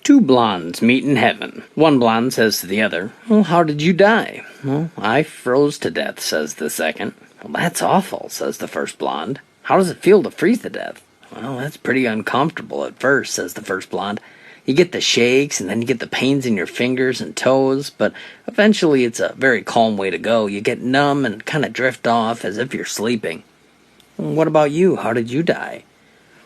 Two blondes meet in heaven. One blonde says to the other, "Well, how did you die?" "Well, I froze to death," says the second. "Well, that's awful," says the first blonde. "How does it feel to freeze to death?" "Well, that's pretty uncomfortable at first," says the first blonde. "You get the shakes, and then you get the pains in your fingers and toes, but eventually it's a very calm way to go. You get numb and kind of drift off as if you're sleeping." "Well, what about you? How did you die?"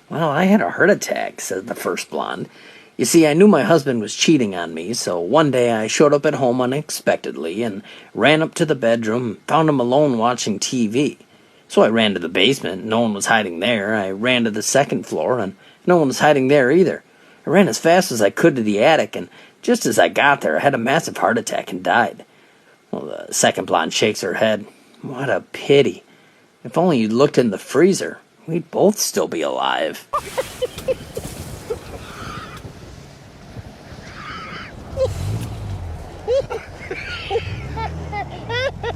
"Well, I had a heart attack," says the first blonde. "You see, I knew my husband was cheating on me, so one day I showed up at home unexpectedly and ran up to the bedroom and found him alone watching TV. So I ran to the basement, no one was hiding there. I ran to the second floor, and no one was hiding there either. I ran as fast as I could to the attic, and just as I got there, I had a massive heart attack and died." Well, the second blonde shakes her head. "What a pity. If only you'd looked in the freezer, we'd both still be alive."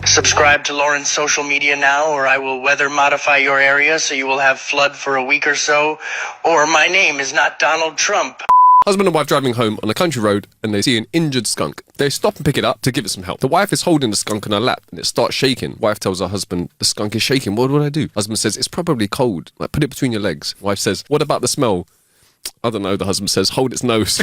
Subscribe to Lauren's social media now, or I will weather modify your area so you will have flood for a week or so. Or my name is not Donald Trump. Husband and wife driving home on a country road and they see an injured skunk. They stop and pick it up to give it some help. The wife is holding the skunk in her lap and it starts shaking. Wife tells her husband, "The skunk is shaking. What would I do?" Husband says, "It's probably cold. Like, put it between your legs." Wife says, "What about the smell?" "I don't know," the husband says. "Hold its nose."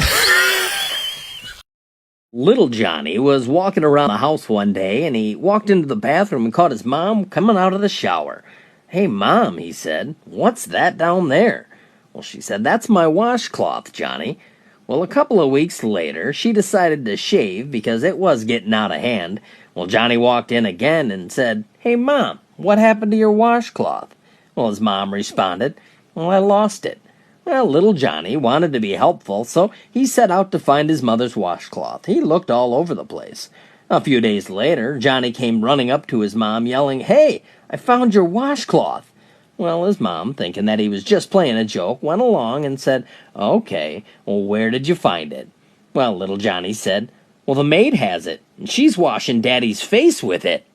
Little Johnny was walking around the house one day, and he walked into the bathroom and caught his mom coming out of the shower. "Hey, Mom," he said, "what's that down there?" Well, she said, "That's my washcloth, Johnny." Well, a couple of weeks later, she decided to shave because it was getting out of hand. Well, Johnny walked in again and said, "Hey, Mom, what happened to your washcloth?" Well, his mom responded, "Well, I lost it." Well, little Johnny wanted to be helpful, so he set out to find his mother's washcloth. He looked all over the place. A few days later, Johnny came running up to his mom, yelling, "Hey, I found your washcloth." Well, his mom, thinking that he was just playing a joke, went along and said, "Okay, well, where did you find it?" Well, little Johnny said, "Well, the maid has it, and she's washing Daddy's face with it."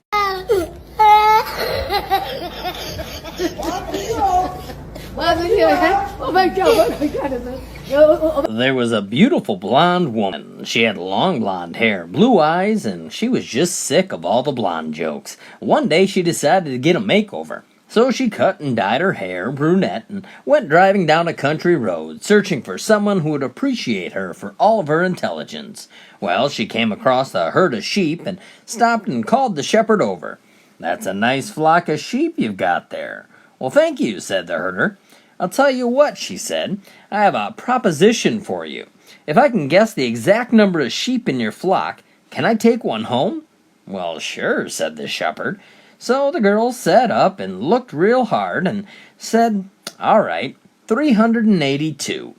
There was a beautiful blonde woman. She had long blonde hair, blue eyes, and she was just sick of all the blonde jokes. One day she decided to get a makeover. So she cut and dyed her hair brunette and went driving down a country road, searching for someone who would appreciate her for all of her intelligence. Well, she came across a herd of sheep and stopped and called the shepherd over. "That's a nice flock of sheep you've got there." "Well, thank you," said the herder. "I'll tell you what," she said, "I have a proposition for you. If I can guess the exact number of sheep in your flock, can I take one home?" "Well, sure," said the shepherd. So the girl sat up and looked real hard and said, "All right, 382.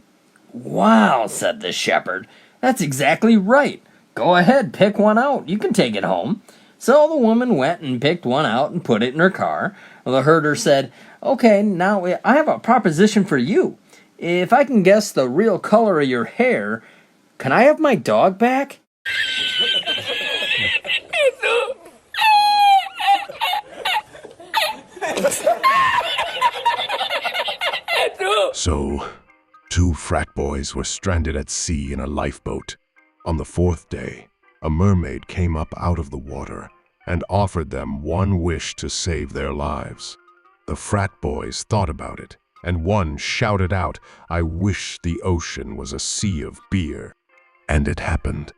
"Wow," said the shepherd, "that's exactly right. Go ahead, pick one out. You can take it home." So the woman went and picked one out and put it in her car. The herder said, "Okay, now I have a proposition for you. If I can guess the real color of your hair, can I have my dog back?" So, two frat boys were stranded at sea in a lifeboat. On the fourth day, a mermaid came up out of the water and offered them one wish to save their lives. The frat boys thought about it, and one shouted out, "I wish the ocean was a sea of beer." And it happened.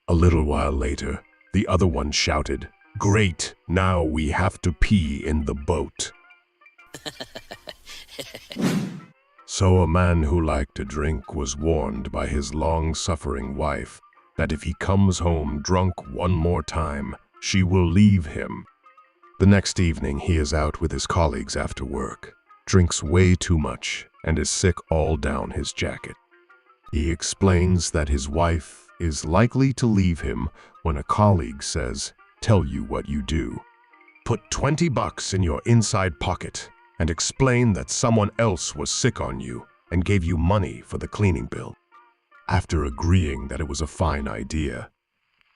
A little while later, the other one shouted, "Great, now we have to pee in the boat." So a man who liked to drink was warned by his long-suffering wife that if he comes home drunk one more time, she will leave him. The next evening, he is out with his colleagues after work, drinks way too much, and is sick all down his jacket. He explains that his wife is likely to leave him when a colleague says, "Tell you what you do. Put $20 in your inside pocket and explain that someone else was sick on you and gave you money for the cleaning bill." After agreeing that it was a fine idea,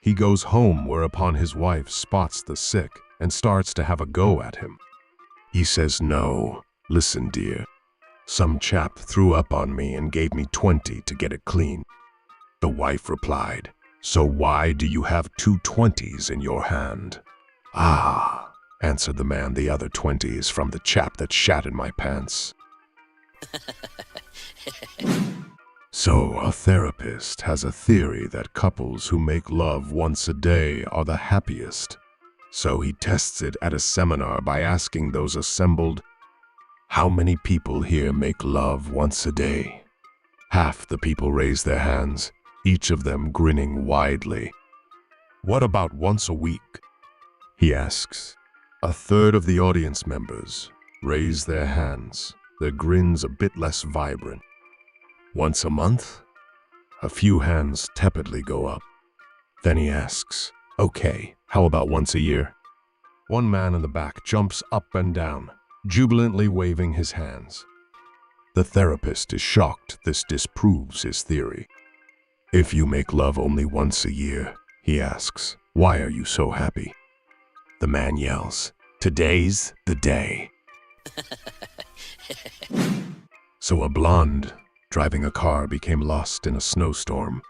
he goes home, whereupon his wife spots the sick and starts to have a go at him. He says, "No, listen, dear. Some chap threw up on me and gave me 20 to get it clean. The wife replied, "So why do you have 2 20s in your hand?" "Ah," answered the man, "the other 20s from the chap that shat in my pants." So, a therapist has a theory that couples who make love once a day are the happiest. So he tests it at a seminar by asking those assembled, "How many people here make love once a day?" Half the people raise their hands, each of them grinning widely. "What about once a week?" he asks. A third of the audience members raise their hands, their grins a bit less vibrant. "Once a month?" A few hands tepidly go up. Then he asks, "Okay, how about once a year?" One man in the back jumps up and down, jubilantly waving his hands. The therapist is shocked this disproves his theory. "If you make love only once a year," he asks, "why are you so happy?" The man yells, "Today's the day." So a blonde driving a car became lost in a snowstorm.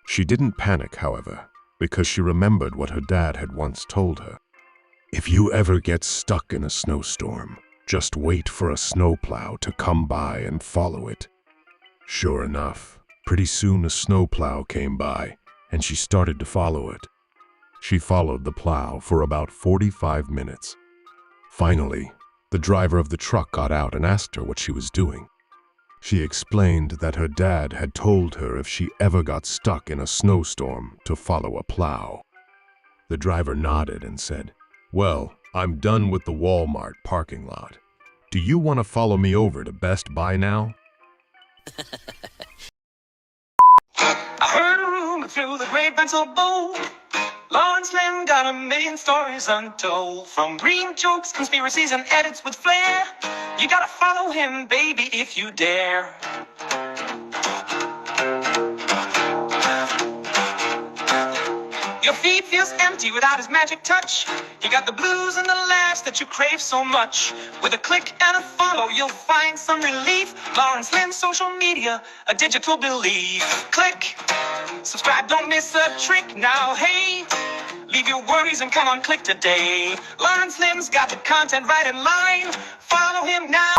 She didn't panic, however, because she remembered what her dad had once told her. If you ever get stuck in a snowstorm, just wait for a snowplow to come by and follow it. Sure enough, pretty soon a snowplow came by, and she started to follow it. She followed the plow for about 45 minutes. Finally, the driver of the truck got out and asked her what she was doing. She explained that her dad had told her if she ever got stuck in a snowstorm to follow a plow. The driver nodded and said, "Well, I'm done with the Walmart parking lot. Do you want to follow me over to Best Buy now?" I heard a rumor through the grapevine so bold. Lawrence Lynn got a million stories untold. From green jokes, conspiracies, and edits with flair. You gotta follow him, baby, if you dare. Your feet feels empty without his magic touch. He got the blues and the laughs that you crave so much. With a click and a follow, you'll find some relief. Lawrence Lynn, social media, a digital belief. Click, subscribe, don't miss a trick. Now, hey, leave your worries and come on, click today. Lawrence Lynn's got the content right in line. Follow him now.